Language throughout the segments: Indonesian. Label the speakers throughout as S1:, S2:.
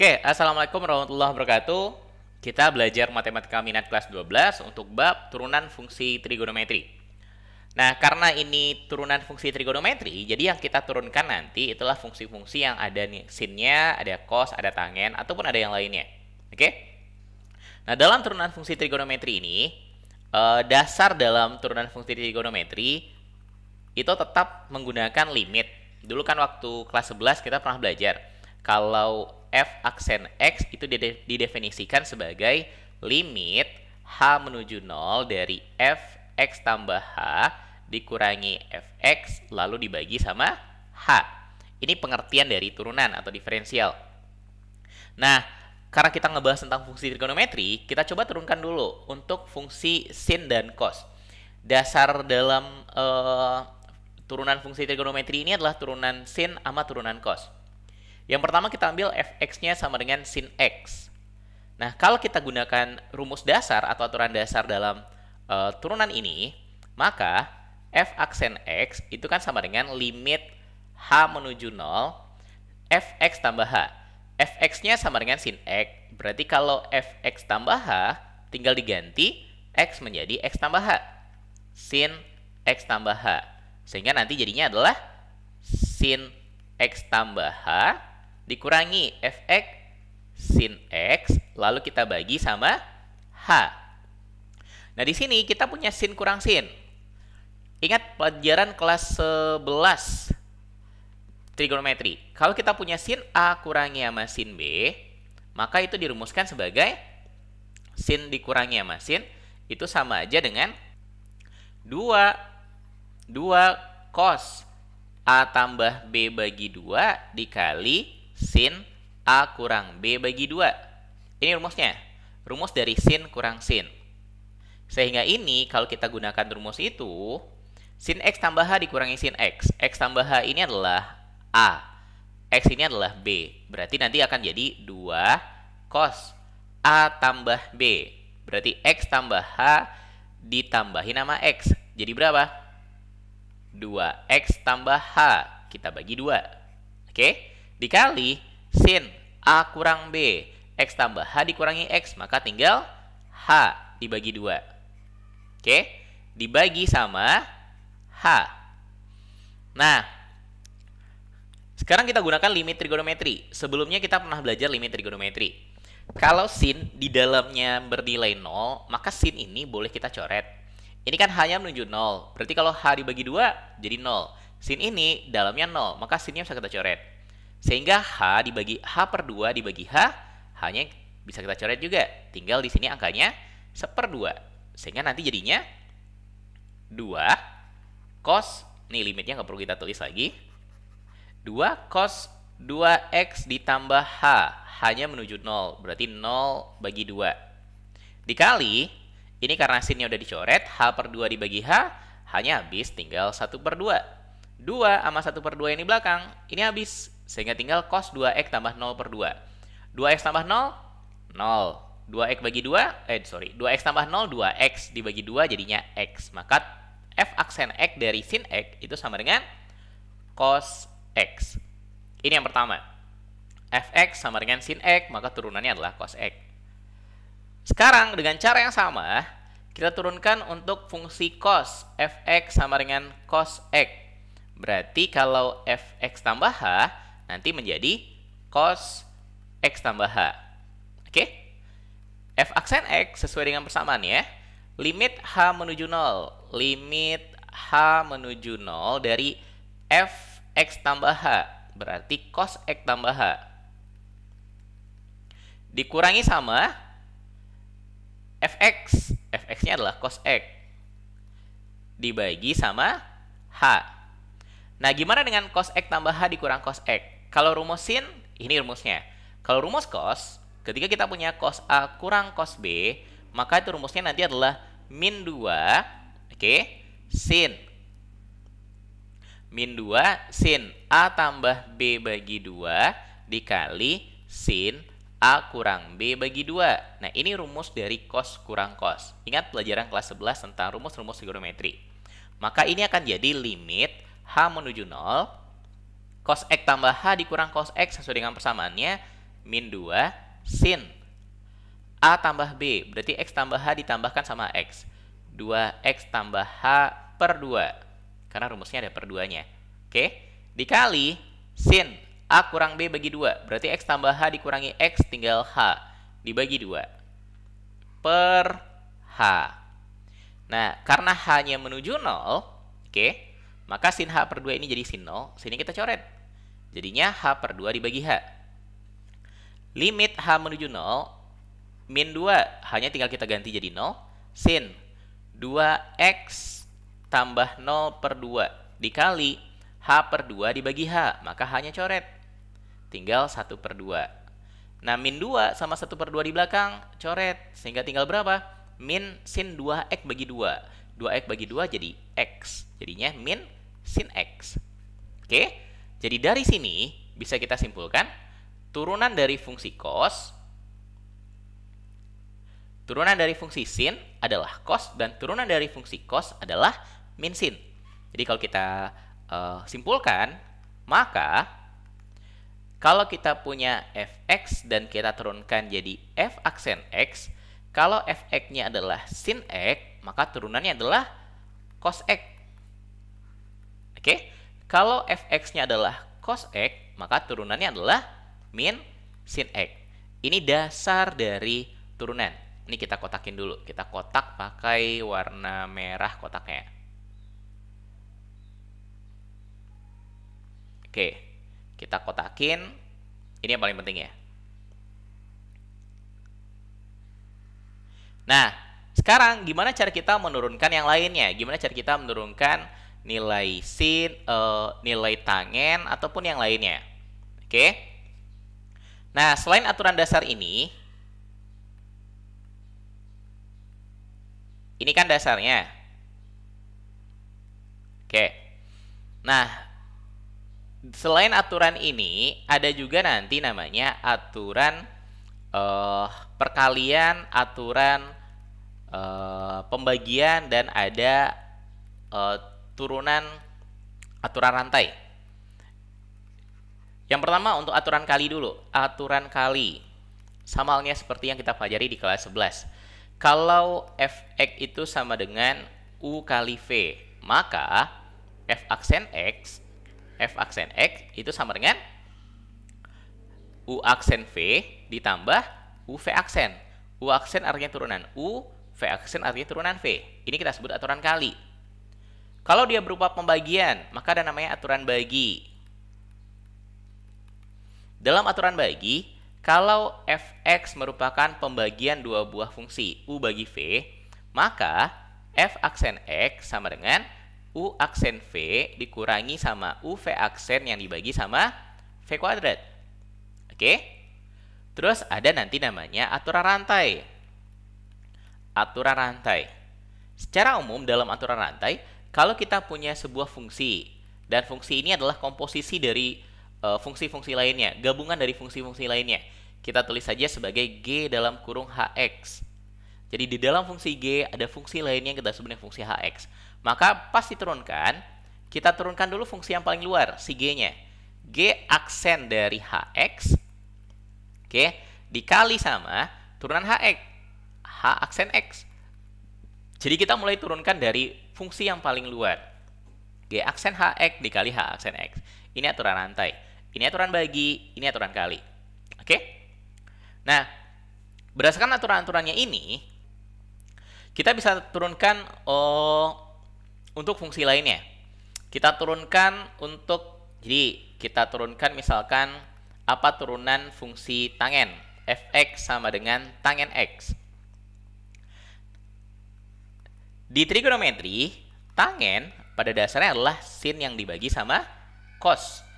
S1: Oke, Assalamualaikum warahmatullahi wabarakatuh. Kita belajar matematika minat kelas 12 untuk bab turunan fungsi trigonometri. Nah, karena ini turunan fungsi trigonometri, jadi yang kita turunkan nanti itulah fungsi-fungsi yang ada nih, sinnya, ada cos, ada tangen, ataupun ada yang lainnya. Oke? Nah, dalam turunan fungsi trigonometri ini, dasar dalam turunan fungsi trigonometri itu tetap menggunakan limit. Dulu kan waktu kelas 11 kita pernah belajar kalau f aksen x itu didefinisikan sebagai limit h menuju 0 dari f x tambah h dikurangi fx lalu dibagi sama h. Ini pengertian dari turunan atau diferensial. Nah, karena kita ngebahas tentang fungsi trigonometri, kita coba turunkan dulu untuk fungsi sin dan cos. Dasar dalam turunan fungsi trigonometri ini adalah turunan sin sama turunan cos. Yang pertama kita ambil fx-nya sama dengan sin x. Nah, kalau kita gunakan rumus dasar atau aturan dasar dalam turunan ini, maka f aksen x itu kan sama dengan limit h menuju 0 fx tambah h. Fx-nya sama dengan sin x. Berarti kalau fx tambah h tinggal diganti x menjadi x tambah h. Sin x tambah h. Sehingga nanti jadinya adalah sin x tambah h dikurangi fx sin x lalu kita bagi sama h. Nah, di sini kita punya sin kurang sin. Ingat pelajaran kelas 11 trigonometri. Kalau kita punya sin a kurangi sama sin b, maka itu dirumuskan sebagai sin dikurangi sama sin itu sama aja dengan 2 cos a tambah b bagi 2 dikali sin a kurang b bagi 2. Ini rumusnya. Rumus dari sin kurang sin. Sehingga ini kalau kita gunakan rumus itu, sin x tambah h dikurangi sin x. X tambah h ini adalah a. X ini adalah b. Berarti nanti akan jadi 2 cos a tambah b. Berarti x tambah h ditambahin sama x. Jadi berapa? 2x tambah h. Kita bagi 2. Oke? Dikali sin a kurang b. X tambah h dikurangi x. Maka tinggal h dibagi 2. Oke? Dibagi sama h. Nah, sekarang kita gunakan limit trigonometri. Sebelumnya kita pernah belajar limit trigonometri. Kalau sin di dalamnya bernilai 0, maka sin ini boleh kita coret. Ini kan hanya menuju 0. Berarti kalau h dibagi 2 jadi 0. Sin ini dalamnya 0, maka sinnya bisa kita coret. Sehingga h dibagi h per 2 dibagi h, hanya bisa kita coret juga. Tinggal di sini angkanya 1/2. Sehingga nanti jadinya 2 cos, nih limitnya nggak perlu kita tulis lagi. 2 cos 2x ditambah h, hanya menuju 0. Berarti 0 bagi 2. Dikali, ini karena sinnya udah dicoret, h per 2 dibagi h, hanya habis tinggal 1/2. 2 sama 1/2 ini belakang, ini habis. Sehingga tinggal cos 2x tambah 0/2. 2x tambah 0, 0. 2x bagi 2, 2x tambah 0, 2x dibagi 2 jadinya x. Maka f aksen x dari sin x itu sama dengan cos x. Ini yang pertama. Fx sama dengan sin x, maka turunannya adalah cos x. Sekarang dengan cara yang sama, kita turunkan untuk fungsi cos. Fx sama dengan cos x. Berarti kalau fx tambah h, nanti menjadi cos x tambah h. Oke? F aksen x sesuai dengan persamaannya. Limit h menuju 0. Limit h menuju 0 dari fx tambah h. Berarti cos x tambah h. Dikurangi sama fx. Fx-nya adalah cos x. Dibagi sama h. Nah, gimana dengan cos x tambah h dikurang cos x? Kalau rumus sin, ini rumusnya. Kalau rumus cos, ketika kita punya cos A kurang cos B, maka itu rumusnya nanti adalah min 2, sin. Min 2 sin A tambah B bagi 2 dikali sin A kurang B bagi 2. Nah, ini rumus dari cos kurang cos. Ingat pelajaran kelas 11 tentang rumus-rumus trigonometri. Maka ini akan jadi limit h menuju 0, cos x tambah h dikurang cos x sesuai dengan persamaannya min 2 sin A tambah B. Berarti X tambah H ditambahkan sama X. 2X tambah H per 2. Karena rumusnya ada per 2-nya. Oke. Dikali sin A kurang B bagi 2. Berarti X tambah H dikurangi X tinggal H. Dibagi 2. Per H. Nah, karena H-nya menuju 0, oke, maka sin H per 2 ini jadi sin 0. Sini kita coret. Jadinya H per 2 dibagi H. Limit H menuju 0, min 2, hanya tinggal kita ganti jadi 0. Sin 2X tambah 0 per 2 dikali H per 2 dibagi H. Maka H-nya coret. Tinggal 1 per 2. Nah, min 2 sama 1 per 2 di belakang coret. Sehingga tinggal berapa? Min sin 2X bagi 2. 2X bagi 2 jadi X. Jadinya min sin X. Oke? Jadi dari sini bisa kita simpulkan turunan dari fungsi cos, turunan dari fungsi sin adalah cos, dan turunan dari fungsi cos adalah min sin. Jadi kalau kita simpulkan, maka kalau kita punya fx dan kita turunkan jadi f aksen x, kalau fx-nya adalah sin x, maka turunannya adalah cos x. Oke? Kalau fx-nya adalah cos x, maka turunannya adalah min sin x. Ini dasar dari turunan. Ini kita kotakin dulu. Kita kotak pakai warna merah kotaknya. Oke, kita kotakin. Ini yang paling penting ya. Nah, sekarang gimana cara kita menurunkan yang lainnya? Gimana cara kita menurunkan nilai sin, nilai tangen, ataupun yang lainnya? Oke. Nah, selain aturan dasar ini kan dasarnya. Oke. Nah, selain aturan ini, ada juga nanti namanya aturan perkalian, aturan pembagian, dan ada turunan aturan rantai. Yang pertama untuk aturan kali dulu. Aturan kali. Sama halnya seperti yang kita pelajari di kelas 11. Kalau fx itu sama dengan U kali V, maka f aksen x itu sama dengan U aksen V ditambah U V aksen. U aksen artinya turunan U, V aksen artinya turunan V. Ini kita sebut aturan kali. Kalau dia berupa pembagian, maka ada namanya aturan bagi. Dalam aturan bagi, kalau fx merupakan pembagian dua buah fungsi U bagi V, maka f aksen x sama dengan U aksen V dikurangi sama U V aksen yang dibagi sama V kuadrat. Oke? Terus ada nanti namanya aturan rantai. Aturan rantai. Secara umum dalam aturan rantai, kalau kita punya sebuah fungsi, dan fungsi ini adalah komposisi dari fungsi-fungsi lainnya, gabungan dari fungsi-fungsi lainnya, kita tulis saja sebagai G dalam kurung HX. Jadi di dalam fungsi G ada fungsi lainnya yang kita sebut dengan fungsi HX. Maka pas diturunkan, kita turunkan dulu fungsi yang paling luar, si G-nya. G aksen dari HX, oke, dikali sama turunan HX, H aksen X. Jadi kita mulai turunkan dari fungsi yang paling luar. G aksen HX dikali H aksen X. Ini aturan rantai. Ini aturan bagi, ini aturan kali. Oke? Nah, berdasarkan aturan-aturannya ini, kita bisa turunkan untuk fungsi lainnya. Kita turunkan jadi kita turunkan misalkan apa turunan fungsi tangen. Fx sama dengan tangen X. Di trigonometri, tangen pada dasarnya adalah sin yang dibagi sama cos.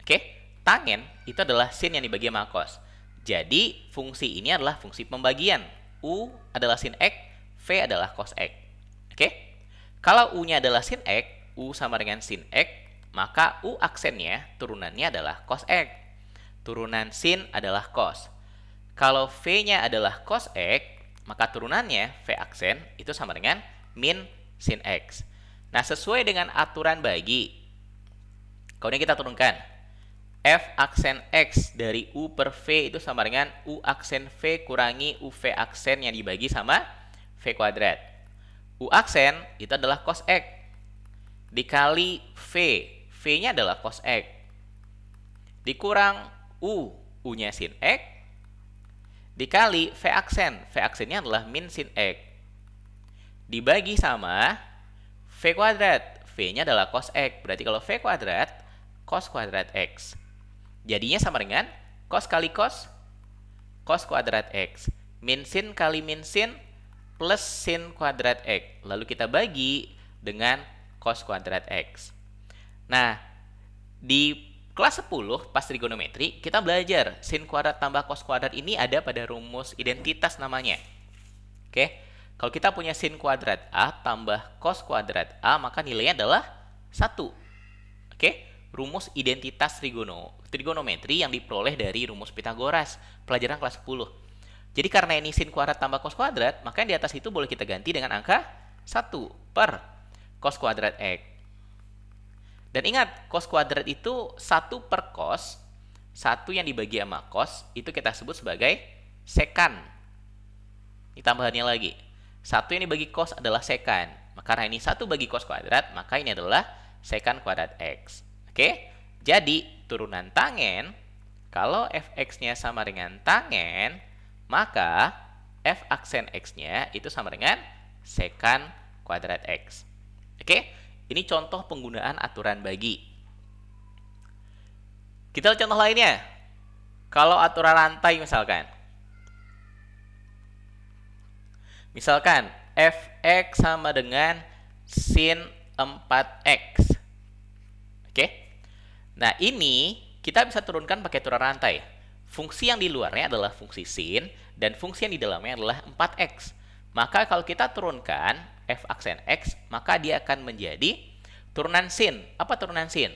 S1: Oke, tangen itu adalah sin yang dibagi sama cos. Jadi, fungsi ini adalah fungsi pembagian. U adalah sin X, V adalah cos X. Oke? Kalau U-nya adalah sin X, U sama dengan sin X, maka U aksennya, turunannya adalah cos X. Turunan sin adalah cos. Kalau V-nya adalah cos X, maka turunannya, V aksen, itu sama dengan min sin X. Nah, sesuai dengan aturan bagi, kemudian kita turunkan. F aksen X dari U per V itu sama dengan U aksen V kurangi UV aksen yang dibagi sama V kuadrat. U aksen itu adalah cos X dikali V. V-nya adalah cos X. Dikurang U. U-nya sin X. Dikali V aksen. V aksennya adalah min sin X. Dibagi sama V kuadrat. V-nya adalah cos X. Berarti kalau V kuadrat, cos kuadrat X. Jadinya sama dengan cos kali cos, cos kuadrat X. Min sin kali min sin, plus sin kuadrat X. Lalu kita bagi dengan cos kuadrat X. Nah, di kelas 10 pas trigonometri, kita belajar sin kuadrat tambah cos kuadrat ini ada pada rumus identitas namanya. Oke, kalau kita punya sin kuadrat A tambah cos kuadrat A, maka nilainya adalah 1. Oke, rumus identitas trigonometri yang diperoleh dari rumus Pitagoras, pelajaran kelas 10. Jadi karena ini sin kuadrat tambah cos kuadrat, maka yang di atas itu boleh kita ganti dengan angka 1 per cos kuadrat X. Dan ingat, cos kuadrat itu 1 per cos, 1 yang dibagi sama cos, itu kita sebut sebagai sekan. Ini tambahannya lagi. 1 yang dibagi cos adalah sekan. Karena ini 1 bagi cos kuadrat, maka ini adalah sekan kuadrat X. Oke, jadi turunan tangen, kalau fx-nya sama dengan tangen, maka f aksen x-nya itu sama dengan sekan kuadrat x. Oke, ini contoh penggunaan aturan bagi. Kita lihat contoh lainnya. Kalau aturan rantai misalkan. Misalkan fx sama dengan sin 4x. Oke. Nah, ini kita bisa turunkan pakai aturan rantai. Fungsi yang di luarnya adalah fungsi sin dan fungsi yang di dalamnya adalah 4x. Maka kalau kita turunkan f aksen x, maka dia akan menjadi turunan sin. Apa turunan sin?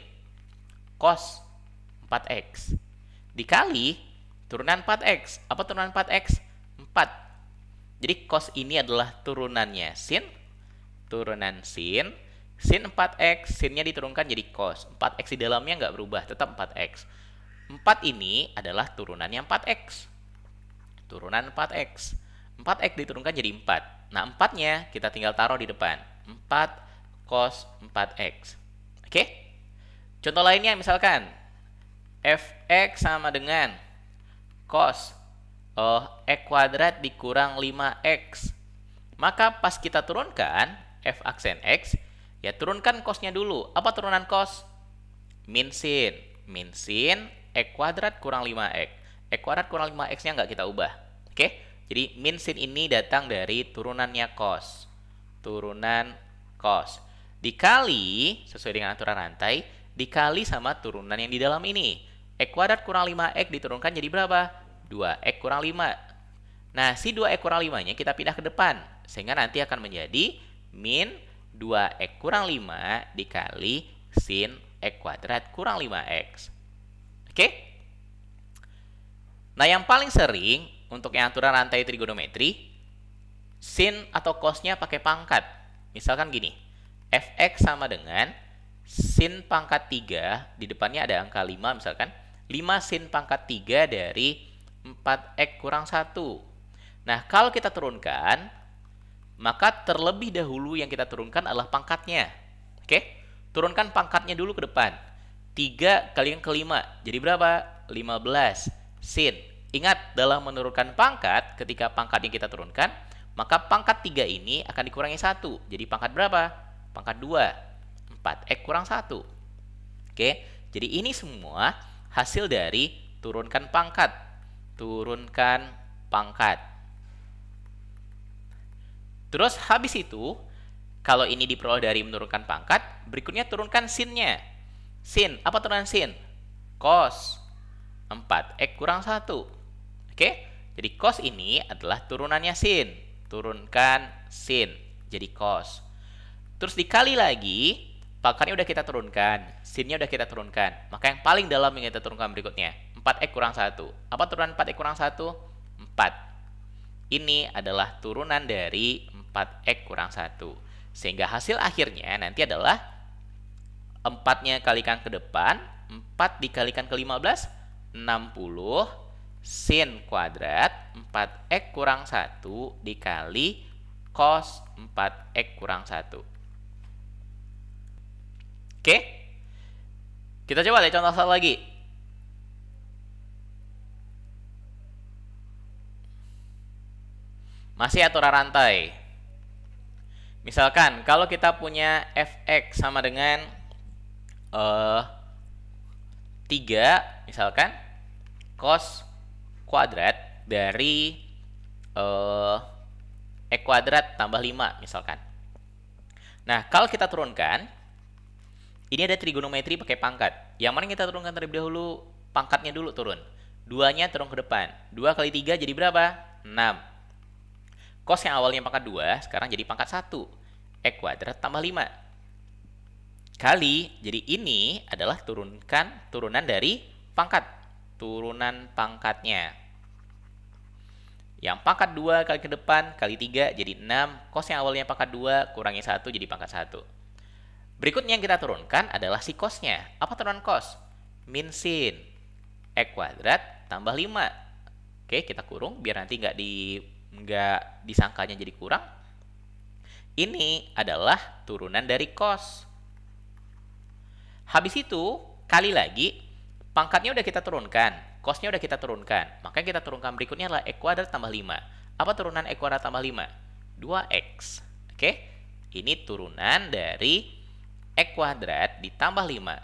S1: Cos 4x dikali turunan 4x. Apa turunan 4x? 4. Jadi cos ini adalah turunannya sin, turunan sin 4x, sinnya diturunkan jadi cos. 4x di dalamnya nggak berubah, tetap 4x. 4 ini adalah turunannya 4x. Turunan 4x. 4x diturunkan jadi 4. Nah, 4-nya kita tinggal taruh di depan. 4 cos 4x. Oke? Contoh lainnya misalkan fx sama dengan cos x kuadrat dikurang 5x. Maka pas kita turunkan f aksen x, ya turunkan cosnya dulu. Apa turunan cos? Min sin. Min sin x kuadrat kurang 5x. X kuadrat kurang 5x-nya nggak kita ubah. Oke? Jadi min sin ini datang dari turunannya cos. Turunan cos. Dikali, sesuai dengan aturan rantai, dikali sama turunan yang di dalam ini. X kuadrat kurang 5x diturunkan jadi berapa? 2x kurang 5. Nah, si 2x kurang 5-nya kita pindah ke depan. Sehingga nanti akan menjadi min 2x kurang 5 dikali sin x kuadrat kurang 5x. Oke? Nah, yang paling sering untuk yang aturan rantai trigonometri, sin atau cosnya pakai pangkat. Misalkan gini, fx sama dengan sin pangkat 3, di depannya ada angka 5 misalkan, 5 sin pangkat 3 dari 4x kurang 1. Nah, kalau kita turunkan, maka terlebih dahulu yang kita turunkan adalah pangkatnya. Oke? Turunkan pangkatnya dulu ke depan. 3 kali yang kelima. Jadi berapa? 15 sin. Ingat, dalam menurunkan pangkat, ketika pangkat yang kita turunkan, maka pangkat 3 ini akan dikurangi 1. Jadi pangkat berapa? Pangkat 2. 4x kurang 1. Oke? Jadi ini semua hasil dari turunkan pangkat. Turunkan pangkat. Terus habis itu, kalau ini diperoleh dari menurunkan pangkat, berikutnya turunkan sinnya. Sin, apa turunan sin? Cos 4x kurang 1. Oke? Jadi cos ini adalah turunannya sin. Turunkan sin, jadi cos. Terus dikali lagi, pangkatnya udah kita turunkan, sinnya udah kita turunkan. Maka yang paling dalam yang kita turunkan berikutnya, 4x kurang 1. Apa turunan 4x kurang 1? 4. Ini adalah turunan dari 4x kurang 1. Sehingga hasil akhirnya nanti adalah 4-nya kalikan ke depan, 4 dikalikan ke 15, 60 sin kuadrat 4x kurang 1 dikali cos 4x kurang 1. Oke? Kita coba lihat contoh satu lagi. Masih aturan rantai. Misalkan kalau kita punya fx sama dengan 3 misalkan cos kuadrat dari x kuadrat tambah 5 misalkan. Nah, kalau kita turunkan, ini ada trigonometri pakai pangkat. Yang mana kita turunkan terlebih dahulu? Pangkatnya dulu turun. 2-nya turun ke depan. 2 kali 3 jadi berapa? 6. Cos yang awalnya pangkat 2, sekarang jadi pangkat 1. X kuadrat tambah 5. Kali, jadi ini adalah turunan dari pangkat. Turunan pangkatnya. Yang pangkat 2 kali ke depan, kali 3 jadi 6. Cos yang awalnya pangkat 2, kurangi 1 jadi pangkat 1. Berikutnya yang kita turunkan adalah si cosnya. Apa turunan cos? Min sin x kuadrat tambah 5. Oke, kita kurung biar nanti nggak disangkanya jadi kurang. Ini adalah turunan dari cos. Habis itu, kali lagi, pangkatnya udah kita turunkan, cosnya udah kita turunkan. Makanya kita turunkan berikutnya adalah x kuadrat tambah 5. Apa turunan x kuadrat tambah 5? 2x. Oke, ini turunan dari x kuadrat ditambah 5.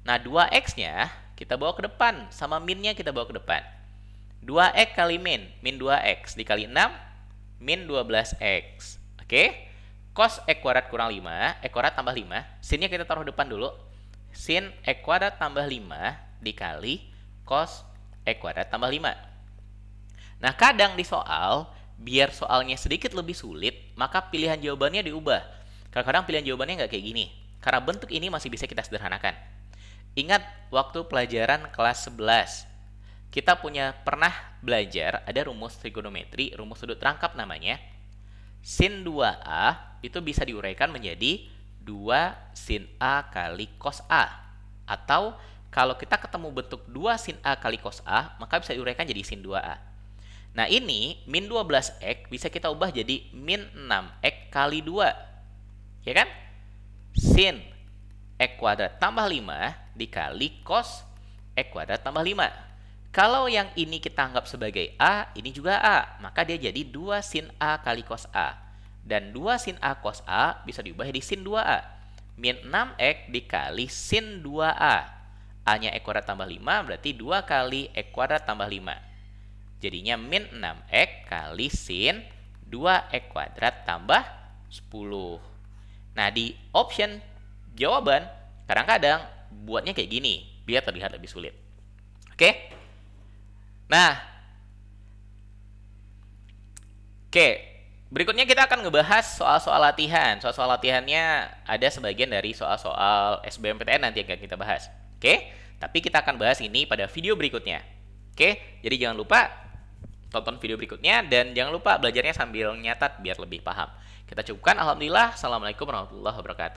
S1: Nah, 2x-nya kita bawa ke depan, sama min-nya kita bawa ke depan. 2x kali min 2x dikali 6, min 12x. Oke, cos x kuadrat kurang 5, x kuadrat tambah 5. Sin-nya kita taruh depan dulu. Sin x kuadrat tambah 5 dikali cos x kuadrat tambah 5. Nah, kadang di soal, biar soalnya sedikit lebih sulit, maka pilihan jawabannya diubah. Kadang-kadang pilihan jawabannya nggak kayak gini. Karena bentuk ini masih bisa kita sederhanakan. Ingat waktu pelajaran kelas 11. Kita pernah belajar ada rumus trigonometri, rumus sudut rangkap namanya. Sin 2A itu bisa diuraikan menjadi 2 sin A kali cos A. Atau kalau kita ketemu bentuk 2 sin A kali cos A, maka bisa diuraikan jadi sin 2A. Nah, ini min 12x bisa kita ubah jadi min 6x kali 2. Ya kan? Sin x kuadrat tambah 5 dikali cos x kuadrat tambah 5. Kalau yang ini kita anggap sebagai A, ini juga A. Maka dia jadi 2 sin A kali cos A. Dan 2 sin A cos A bisa diubah jadi sin 2A. Min 6x dikali sin 2A. A-nya x kuadrat tambah 5 berarti 2 kali x kuadrat tambah 5. Jadinya min 6x kali sin 2x kuadrat tambah 10. Nah, di option jawaban, kadang-kadang buatnya kayak gini, biar terlihat lebih sulit. Oke? Nah, berikutnya kita akan ngebahas soal-soal latihan. Soal-soal latihannya ada sebagian dari soal-soal SBMPTN nanti yang akan kita bahas. Oke? Tapi kita akan bahas ini pada video berikutnya. Oke? Jadi jangan lupa tonton video berikutnya dan jangan lupa belajarnya sambil nyatat biar lebih paham. Kita cukupkan. Alhamdulillah. Assalamualaikum warahmatullahi wabarakatuh.